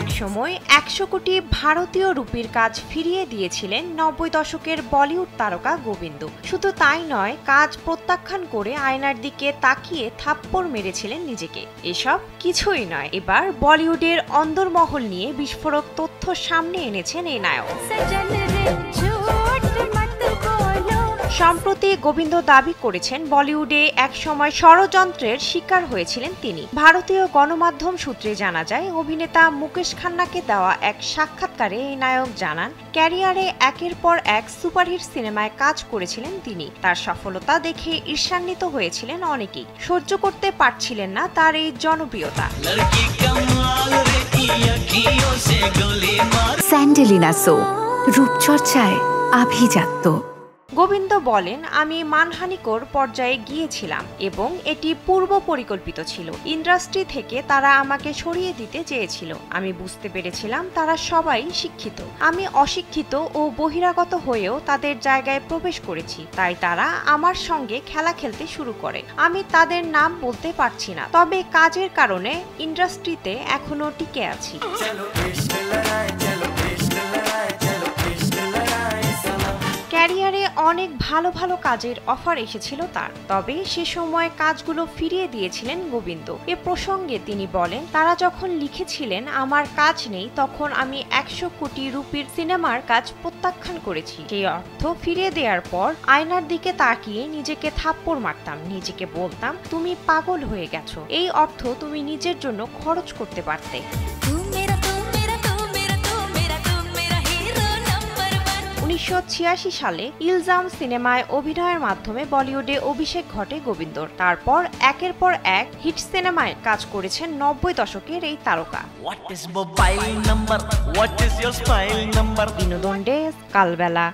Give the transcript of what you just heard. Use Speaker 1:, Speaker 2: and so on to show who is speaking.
Speaker 1: একসময় 100 কোটি ভারতীয় রুপির কাজ ফিরিয়ে দিয়েছিলেন 90 দশকের বলিউড তারকা গোবিন্দ। শুধু তাই নয়, কাজ প্রত্যাখ্যান করে আয়নার দিকে তাকিয়ে থাপ্পড় মেরেছিলেন নিজেকে। এসব কিছুই নয়, এবার বলিউডের অন্দরমহল নিয়ে বিস্ফোরক তথ্য সামনে এনেছেন এই নায়ক। সম্প্রতি গোবিন্দ দাবি করেছেন, বলিউডে একসময় ষড়যন্ত্রের শিকার হয়েছিলেন তিনি। ভারতীয় গণমাধ্যম সূত্রে জানা যায়, অভিনেতা মুকেশ খান্নাকে দেওয়া এক সাক্ষাৎকারে এই নায়ক জানান, ক্যারিয়ারে একের পর এক সুপারহিট সিনেমায় কাজ করেছিলেন তিনি। তার সফলতা দেখে ঈর্ষান্বিত হয়েছিলেন অনেকেই, সহ্য করতে পারছিলেন না তার এই জনপ্রিয়তা।
Speaker 2: স্যান্ডেলিনা সো, রূপচর্চায় আভিজাত্য।
Speaker 1: গোবিন্দ বলেন, আমি মানহানিকর পর্যায়ে গিয়েছিলাম এবং এটি পূর্ব পরিকল্পিত ছিল। ইন্ডাস্ট্রি থেকে তারা আমাকে সরিয়ে দিতে চেয়েছিল। আমি বুঝতে পেরেছিলাম তারা সবাই শিক্ষিত। আমি অশিক্ষিত ও বহিরাগত হয়েও তাদের জায়গায় প্রবেশ করেছি, তাই তারা আমার সঙ্গে খেলা খেলতে শুরু করে। আমি তাদের নাম বলতে পারছি না, তবে কাজের কারণে ইন্ডাস্ট্রিতে এখনো টিকে আছি। ক্যারিয়ারে অনেক ভালো ভালো কাজের অফার এসেছিল তার, তবে সে সময় কাজগুলো ফিরিয়ে দিয়েছিলেন গোবিন্দ। এ প্রসঙ্গে তিনি বলেন, তারা যখন লিখেছিলেন আমার কাজ নেই, তখন আমি 100 কোটি রুপির সিনেমার কাজ প্রত্যাখ্যান করেছি। সেই অর্থ ফিরিয়ে দেওয়ার পর আয়নার দিকে তাকিয়ে নিজেকে থাপ্পড় মারতাম, নিজেকে বলতাম তুমি পাগল হয়ে গেছো, এই অর্থ তুমি নিজের জন্য খরচ করতে পারতে। 1986 সালে ইলজাম সিনেমায় অভিনয়ের মাধ্যমে বলিউডে অভিষেক ঘটে গোবিন্দর। তারপর একের পর এক হিট সিনেমায় কাজ করেছেন 90 দশকের এই তারকা। বিনোদন ডেস্ক, কালবেলা।